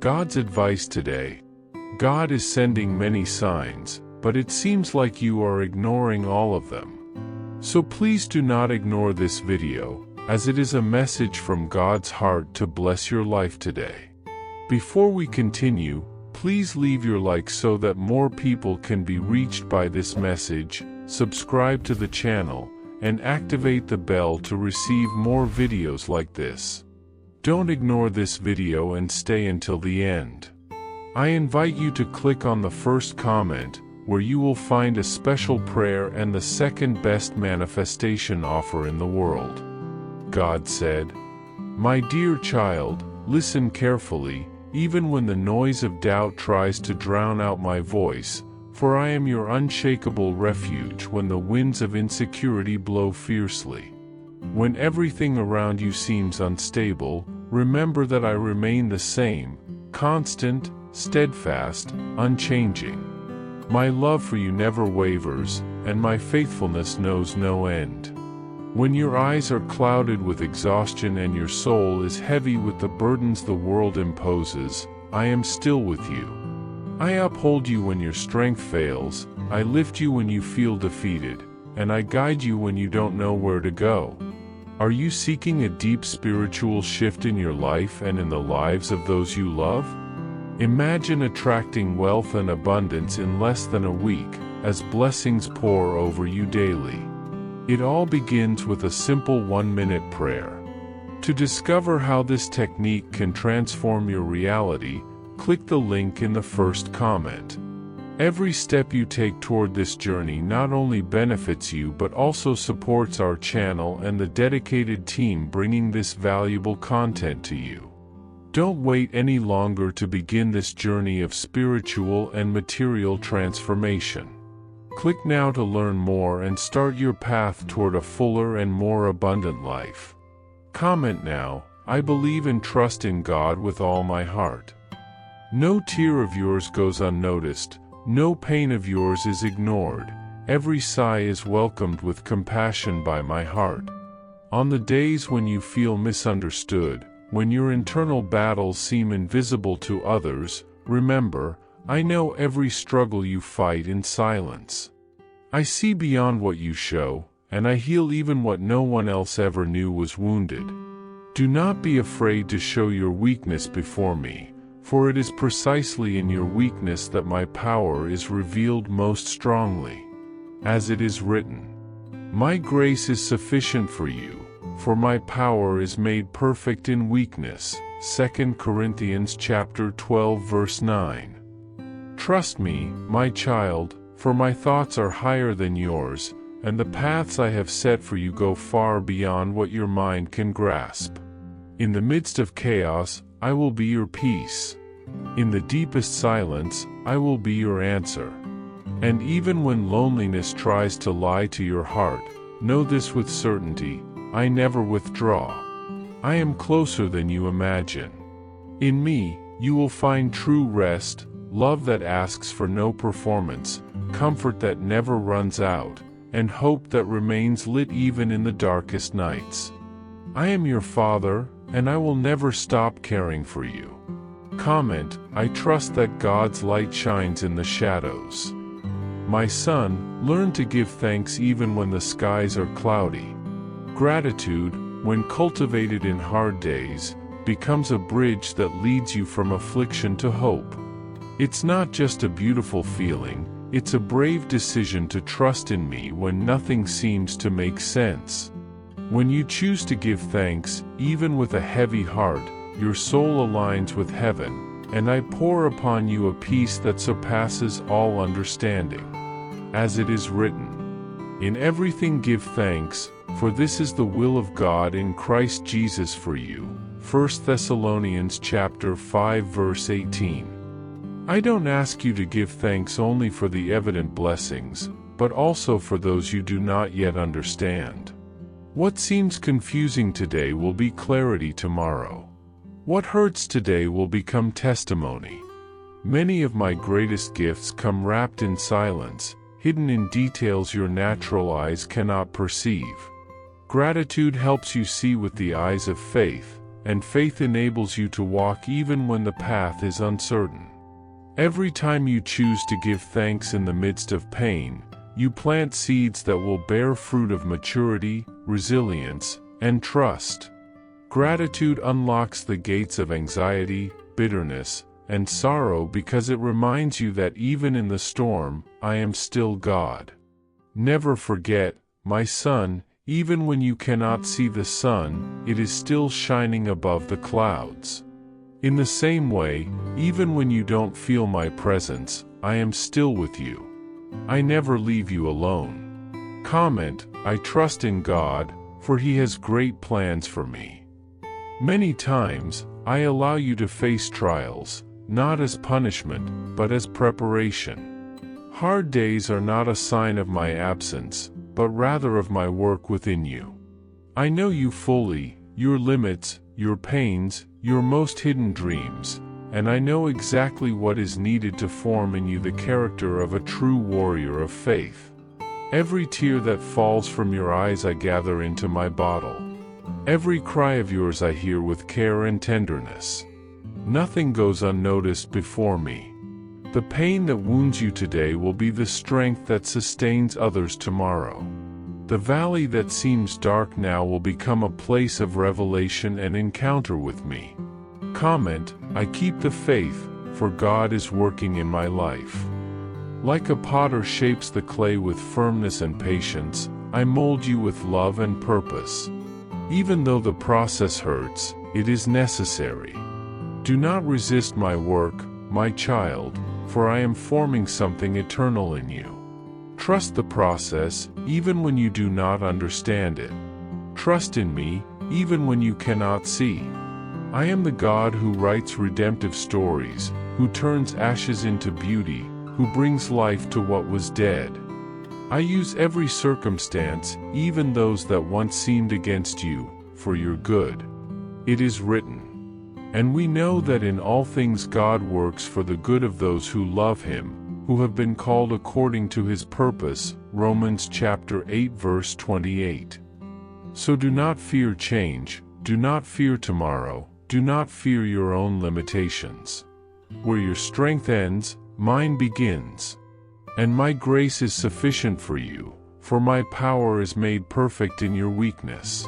God's advice today. God is sending many signs, but it seems like you are ignoring all of them. So please do not ignore this video, as it is a message from God's heart to bless your life today. Before we continue, please leave your like so that more people can be reached by this message, subscribe to the channel, and activate the bell to receive more videos like this. Don't ignore this video and stay until the end. I invite you to click on the first comment, where you will find a special prayer and the second best manifestation offer in the world. God said, "My dear child, listen carefully, even when the noise of doubt tries to drown out my voice, for I am your unshakable refuge when the winds of insecurity blow fiercely. When everything around you seems unstable, remember that I remain the same, constant, steadfast, unchanging. My love for you never wavers, and my faithfulness knows no end. When your eyes are clouded with exhaustion and your soul is heavy with the burdens the world imposes, I am still with you. I uphold you when your strength fails, I lift you when you feel defeated, and I guide you when you don't know where to go." Are you seeking a deep spiritual shift in your life and in the lives of those you love? Imagine attracting wealth and abundance in less than a week, as blessings pour over you daily. It all begins with a simple 1-minute prayer. To discover how this technique can transform your reality, click the link in the first comment. Every step you take toward this journey not only benefits you but also supports our channel and the dedicated team bringing this valuable content to you. Don't wait any longer to begin this journey of spiritual and material transformation. Click now to learn more and start your path toward a fuller and more abundant life. Comment now, "I believe and trust in God with all my heart." No tear of yours goes unnoticed, no pain of yours is ignored, every sigh is welcomed with compassion by my heart. On the days when you feel misunderstood, when your internal battles seem invisible to others, remember, I know every struggle you fight in silence. I see beyond what you show, and I heal even what no one else ever knew was wounded. Do not be afraid to show your weakness before me, for it is precisely in your weakness that my power is revealed most strongly. As it is written, "My grace is sufficient for you, for my power is made perfect in weakness." 2 Corinthians chapter 12 verse 9. Trust me, my child, for my thoughts are higher than yours, and the paths I have set for you go far beyond what your mind can grasp. In the midst of chaos, I will be your peace. In the deepest silence, I will be your answer. And even when loneliness tries to lie to your heart, know this with certainty, I never withdraw. I am closer than you imagine. In me, you will find true rest, love that asks for no performance, comfort that never runs out, and hope that remains lit even in the darkest nights. I am your Father, and I will never stop caring for you. Comment, "I trust that God's light shines in the shadows." My son, learn to give thanks even when the skies are cloudy. Gratitude, when cultivated in hard days, becomes a bridge that leads you from affliction to hope. It's not just a beautiful feeling, it's a brave decision to trust in me when nothing seems to make sense. When you choose to give thanks, even with a heavy heart, your soul aligns with heaven, and I pour upon you a peace that surpasses all understanding. As it is written, "In everything give thanks, for this is the will of God in Christ Jesus for you." 1 Thessalonians chapter 5 verse 18. I don't ask you to give thanks only for the evident blessings, but also for those you do not yet understand. What seems confusing today will be clarity tomorrow. What hurts today will become testimony. Many of my greatest gifts come wrapped in silence, hidden in details your natural eyes cannot perceive. Gratitude helps you see with the eyes of faith, and faith enables you to walk even when the path is uncertain. Every time you choose to give thanks in the midst of pain, you plant seeds that will bear fruit of maturity, resilience, and trust. Gratitude unlocks the gates of anxiety, bitterness, and sorrow because it reminds you that even in the storm, I am still God. Never forget, my son, even when you cannot see the sun, it is still shining above the clouds. In the same way, even when you don't feel my presence, I am still with you. I never leave you alone. Comment, I trust in God, for He has great plans for me. Many times, I allow you to face trials, not as punishment, but as preparation. Hard days are not a sign of my absence, but rather of my work within you. I know you fully, your limits, your pains, your most hidden dreams, and I know exactly what is needed to form in you the character of a true warrior of faith. Every tear that falls from your eyes I gather into my bottle. Every cry of yours I hear with care and tenderness. Nothing goes unnoticed before me. The pain that wounds you today will be the strength that sustains others tomorrow. The valley that seems dark now will become a place of revelation and encounter with me. Comment, I keep the faith, for God is working in my life. Like a potter shapes the clay with firmness and patience, I mold you with love and purpose. Even though the process hurts, it is necessary. Do not resist my work, my child, for I am forming something eternal in you. Trust the process, even when you do not understand it. Trust in me, even when you cannot see. I am the God who writes redemptive stories, who turns ashes into beauty, who brings life to what was dead. I use every circumstance, even those that once seemed against you, for your good. It is written. And we know that in all things God works for the good of those who love Him, who have been called according to His purpose. Romans chapter 8 verse 28. So do not fear change, do not fear tomorrow, do not fear your own limitations. Where your strength ends, mine begins. And my grace is sufficient for you, for my power is made perfect in your weakness.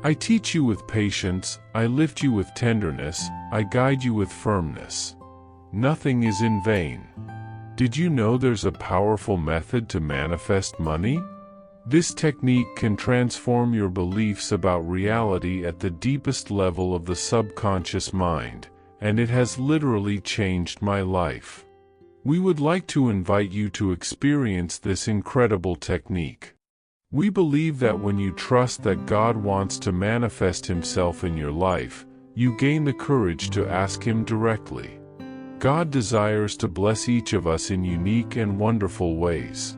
I teach you with patience, I lift you with tenderness, I guide you with firmness. Nothing is in vain. Did you know there's a powerful method to manifest money? This technique can transform your beliefs about reality at the deepest level of the subconscious mind, and it has literally changed my life. We would like to invite you to experience this incredible technique. We believe that when you trust that God wants to manifest Himself in your life, you gain the courage to ask Him directly. God desires to bless each of us in unique and wonderful ways.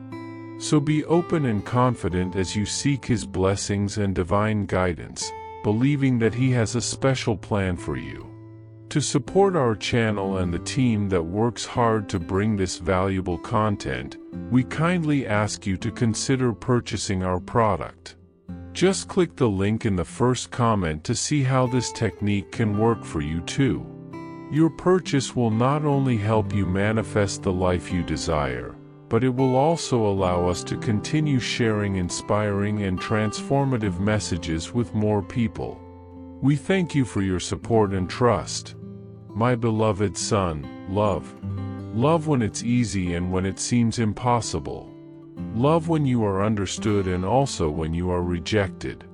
So be open and confident as you seek His blessings and divine guidance, believing that He has a special plan for you. To support our channel and the team that works hard to bring this valuable content, we kindly ask you to consider purchasing our product. Just click the link in the first comment to see how this technique can work for you too. Your purchase will not only help you manifest the life you desire, but it will also allow us to continue sharing inspiring and transformative messages with more people. We thank you for your support and trust. My beloved son, love. Love when it's easy and when it seems impossible. Love when you are understood and also when you are rejected.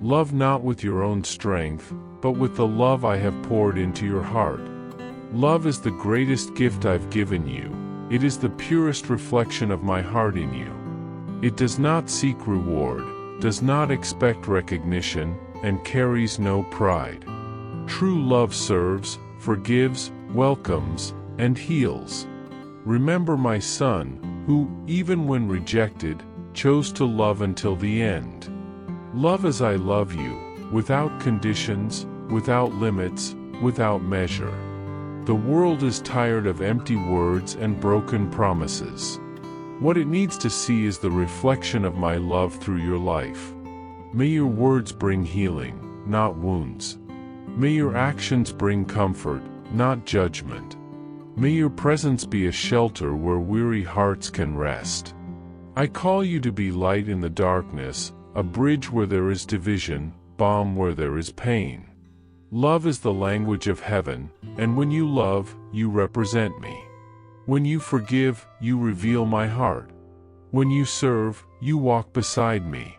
Love not with your own strength, but with the love I have poured into your heart. Love is the greatest gift I've given you. It is the purest reflection of my heart in you. It does not seek reward, does not expect recognition, and carries no pride. True love serves, forgives, welcomes, and heals. Remember my son, who, even when rejected, chose to love until the end. Love as I love you, without conditions, without limits, without measure. The world is tired of empty words and broken promises. What it needs to see is the reflection of my love through your life. May your words bring healing, not wounds. May your actions bring comfort, not judgment. May your presence be a shelter where weary hearts can rest. I call you to be light in the darkness, a bridge where there is division, balm where there is pain. Love is the language of heaven, and when you love, you represent me. When you forgive, you reveal my heart. When you serve, you walk beside me.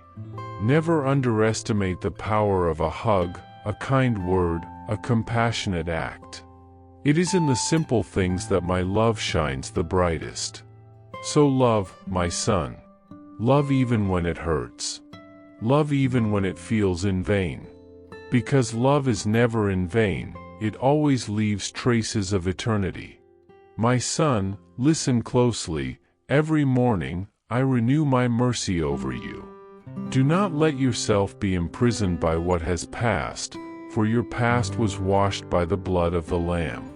Never underestimate the power of a hug, a kind word, a compassionate act. It is in the simple things that my love shines the brightest. So love, my son. Love even when it hurts. Love even when it feels in vain. Because love is never in vain, it always leaves traces of eternity. My son, listen closely. Every morning, I renew my mercy over you. Do not let yourself be imprisoned by what has passed, for your past was washed by the blood of the Lamb.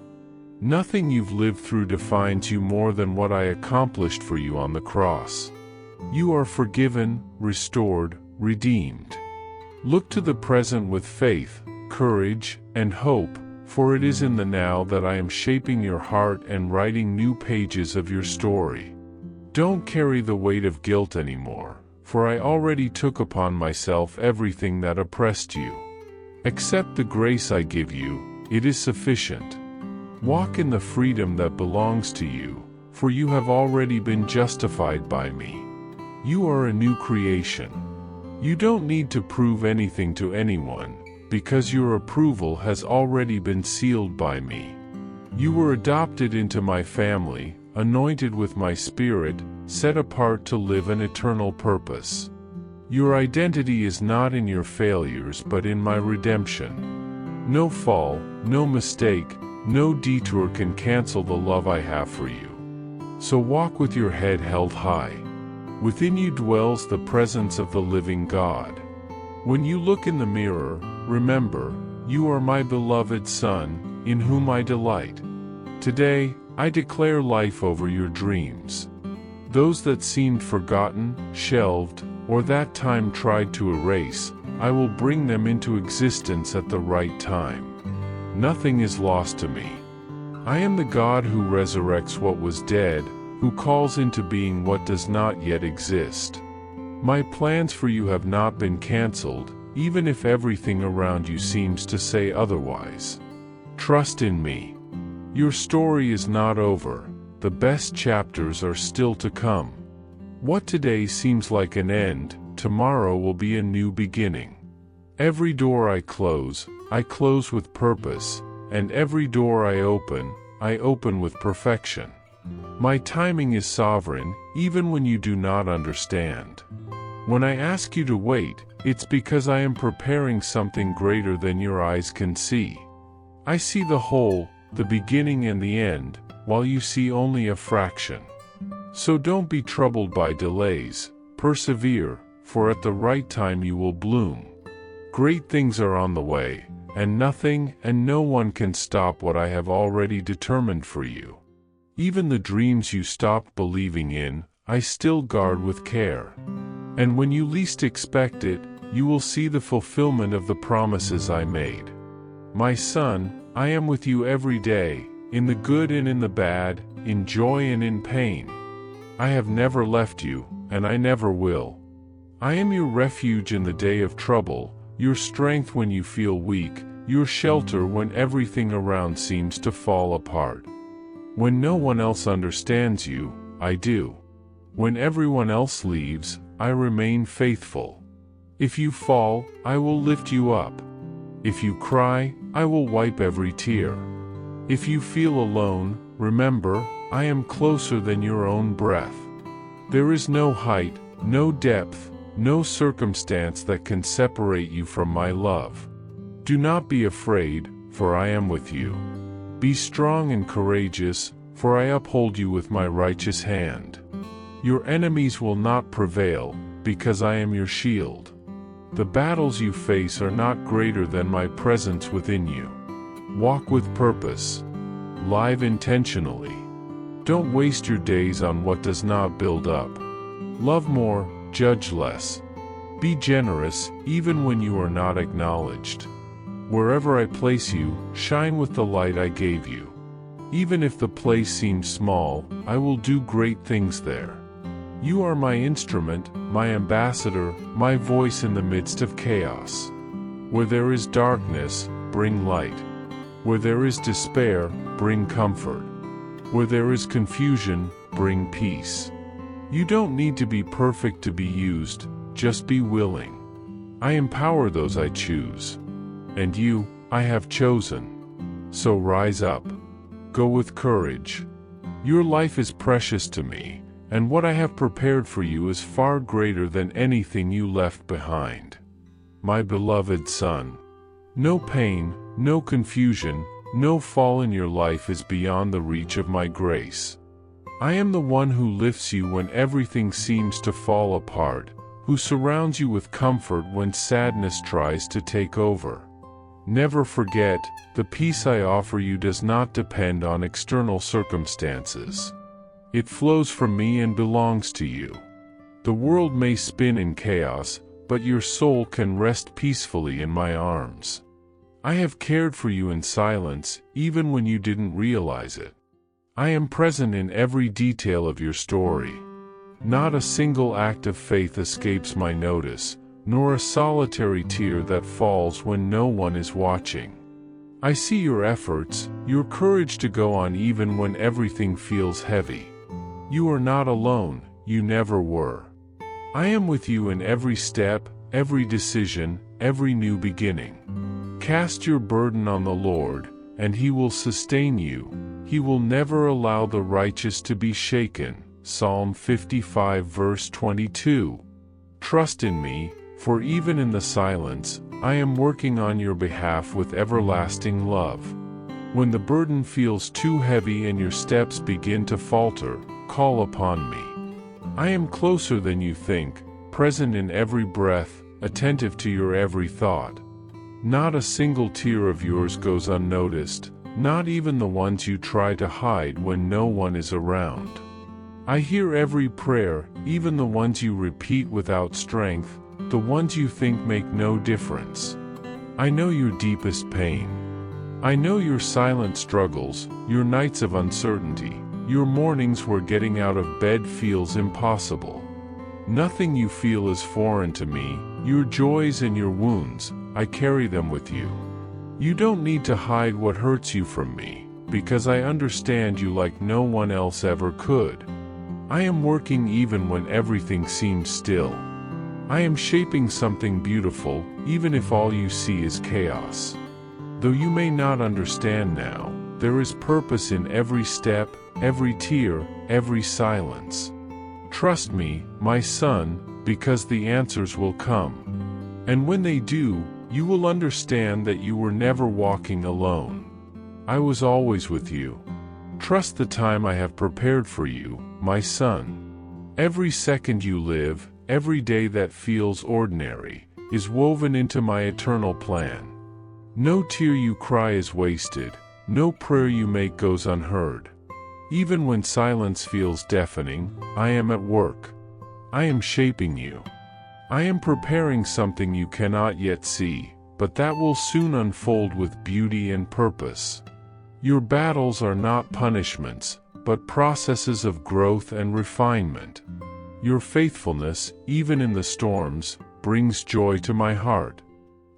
Nothing you've lived through defines you more than what I accomplished for you on the cross. You are forgiven, restored, redeemed. Look to the present with faith, courage, and hope, for it is in the now that I am shaping your heart and writing new pages of your story. Don't carry the weight of guilt anymore, for I already took upon myself everything that oppressed you. Accept the grace I give you, it is sufficient. Walk in the freedom that belongs to you, for you have already been justified by me. You are a new creation. You don't need to prove anything to anyone, because your approval has already been sealed by me. You were adopted into my family, anointed with my Spirit, set apart to live an eternal purpose. Your identity is not in your failures but in my redemption. No fall, no mistake, no detour can cancel the love I have for you. So walk with your head held high. Within you dwells the presence of the living God. When you look in the mirror, remember, you are my beloved Son, in whom I delight. Today, I declare life over your dreams. Those that seemed forgotten, shelved, or that time tried to erase, I will bring them into existence at the right time. Nothing is lost to me. I am the God who resurrects what was dead, who calls into being what does not yet exist. My plans for you have not been canceled, even if everything around you seems to say otherwise. Trust in me. Your story is not over, the best chapters are still to come. What today seems like an end, tomorrow will be a new beginning. Every door I close with purpose, and every door I open with perfection. My timing is sovereign, even when you do not understand. When I ask you to wait, it's because I am preparing something greater than your eyes can see. I see the whole, the beginning and the end, while you see only a fraction. So don't be troubled by delays, persevere, for at the right time you will bloom. Great things are on the way, and nothing and no one can stop what I have already determined for you. Even the dreams you stopped believing in, I still guard with care. And when you least expect it, you will see the fulfillment of the promises I made. My son, I am with you every day, in the good and in the bad, in joy and in pain. I have never left you, and I never will. I am your refuge in the day of trouble, your strength when you feel weak, your shelter when everything around seems to fall apart. When no one else understands you, I do. When everyone else leaves, I remain faithful. If you fall, I will lift you up. If you cry, I will wipe every tear. If you feel alone, remember, I am closer than your own breath. There is no height, no depth, no circumstance that can separate you from my love. Do not be afraid, for I am with you. Be strong and courageous, for I uphold you with my righteous hand. Your enemies will not prevail, because I am your shield. The battles you face are not greater than my presence within you. Walk with purpose. Live intentionally. Don't waste your days on what does not build up. Love more, judge less. Be generous, even when you are not acknowledged. Wherever I place you, shine with the light I gave you. Even if the place seems small, I will do great things there. You are my instrument, my ambassador, my voice in the midst of chaos. Where there is darkness, bring light. Where there is despair, bring comfort. Where there is confusion, bring peace. You don't need to be perfect to be used, just be willing. I empower those I choose. And you, I have chosen. So rise up. Go with courage. Your life is precious to me, and what I have prepared for you is far greater than anything you left behind. My beloved son, no pain, no confusion, no fall in your life is beyond the reach of my grace. I am the one who lifts you when everything seems to fall apart, who surrounds you with comfort when sadness tries to take over. Never forget, the peace I offer you does not depend on external circumstances. It flows from me and belongs to you. The world may spin in chaos, but your soul can rest peacefully in my arms. I have cared for you in silence, even when you didn't realize it. I am present in every detail of your story. Not a single act of faith escapes my notice, nor a solitary tear that falls when no one is watching. I see your efforts, your courage to go on even when everything feels heavy. You are not alone, you never were. I am with you in every step, every decision, every new beginning. Cast your burden on the Lord, and He will sustain you. He will never allow the righteous to be shaken. Psalm 55 verse 22. Trust in me, for even in the silence, I am working on your behalf with everlasting love. When the burden feels too heavy and your steps begin to falter, call upon me. I am closer than you think, present in every breath, attentive to your every thought. Not a single tear of yours goes unnoticed, not even the ones you try to hide when no one is around. I hear every prayer, even the ones you repeat without strength, the ones you think make no difference. I know your deepest pain. I know your silent struggles, your nights of uncertainty, your mornings where getting out of bed feels impossible. Nothing you feel is foreign to me, your joys and your wounds, I carry them with you. You don't need to hide what hurts you from me, because I understand you like no one else ever could. I am working even when everything seems still. I am shaping something beautiful, even if all you see is chaos. Though you may not understand now, there is purpose in every step, every tear, every silence. Trust me, my son, because the answers will come. And when they do, you will understand that you were never walking alone. I was always with you. Trust the time I have prepared for you, my son. Every second you live, every day that feels ordinary, is woven into my eternal plan. No tear you cry is wasted, no prayer you make goes unheard. Even when silence feels deafening, I am at work. I am shaping you. I am preparing something you cannot yet see, but that will soon unfold with beauty and purpose. Your battles are not punishments, but processes of growth and refinement. Your faithfulness, even in the storms, brings joy to my heart.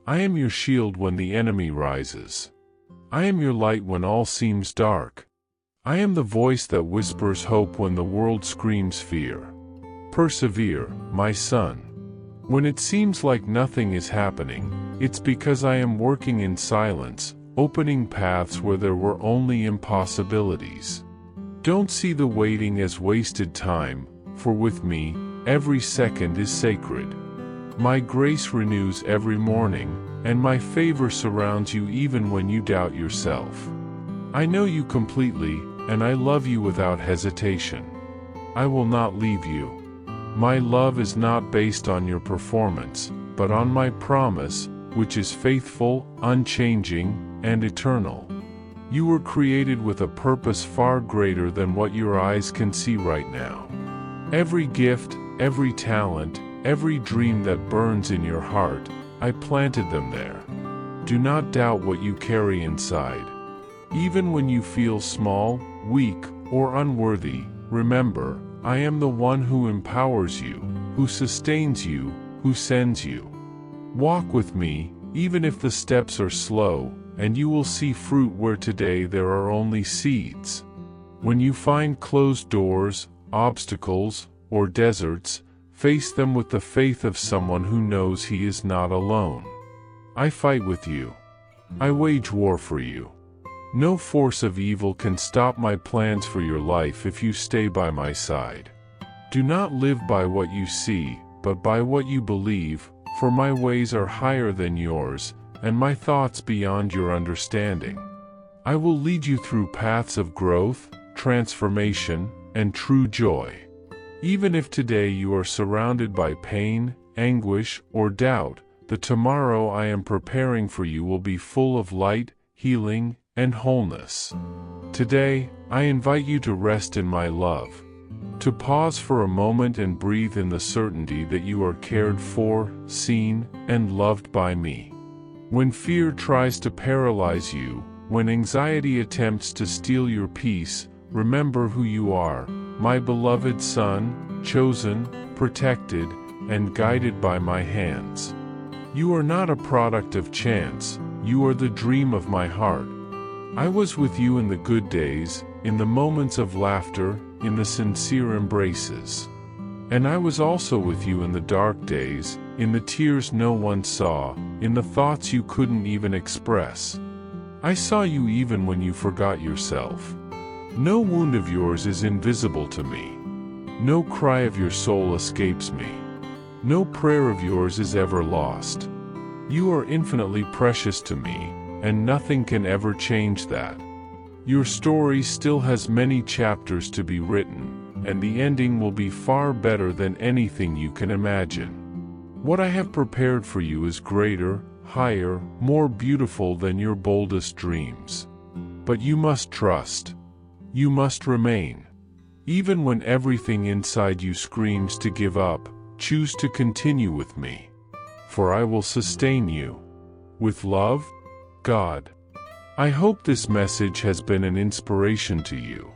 I am your shield when the enemy rises. I am your light when all seems dark. I am the voice that whispers hope when the world screams fear. Persevere, my son. When it seems like nothing is happening, it's because I am working in silence, opening paths where there were only impossibilities. Don't see the waiting as wasted time, for with me, every second is sacred. My grace renews every morning, and my favor surrounds you even when you doubt yourself. I know you completely, and I love you without hesitation. I will not leave you. My love is not based on your performance, but on my promise, which is faithful, unchanging, and eternal. You were created with a purpose far greater than what your eyes can see right now. Every gift, every talent, every dream that burns in your heart, I planted them there. Do not doubt what you carry inside. Even when you feel small, weak, or unworthy, remember, I am the one who empowers you, who sustains you, who sends you. Walk with me, even if the steps are slow, and you will see fruit where today there are only seeds. When you find closed doors, obstacles, or deserts, face them with the faith of someone who knows he is not alone. I fight with you. I wage war for you. No force of evil can stop my plans for your life if you stay by my side. Do not live by what you see, but by what you believe, for my ways are higher than yours, and my thoughts beyond your understanding. I will lead you through paths of growth, transformation, and true joy. Even if today you are surrounded by pain, anguish, or doubt, the tomorrow I am preparing for you will be full of light, healing, and wholeness. Today, I invite you to rest in my love. To pause for a moment and breathe in the certainty that you are cared for, seen, and loved by me. When fear tries to paralyze you, when anxiety attempts to steal your peace, remember who you are, my beloved son, chosen, protected, and guided by my hands. You are not a product of chance, you are the dream of my heart. I was with you in the good days, in the moments of laughter, in the sincere embraces. And I was also with you in the dark days, in the tears no one saw, in the thoughts you couldn't even express. I saw you even when you forgot yourself. No wound of yours is invisible to me. No cry of your soul escapes me. No prayer of yours is ever lost. You are infinitely precious to me, and nothing can ever change that. Your story still has many chapters to be written, and the ending will be far better than anything you can imagine. What I have prepared for you is greater, higher, more beautiful than your boldest dreams. But you must trust. You must remain. Even when everything inside you screams to give up, choose to continue with me. For I will sustain you. With love, God. I hope this message has been an inspiration to you.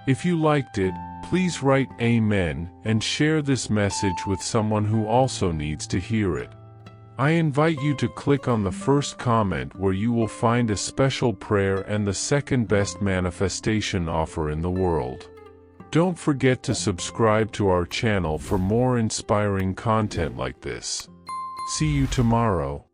If you liked it, please write Amen and share this message with someone who also needs to hear it. I invite you to click on the first comment where you will find a special prayer and the second best manifestation offer in the world. Don't forget to subscribe to our channel for more inspiring content like this. See you tomorrow.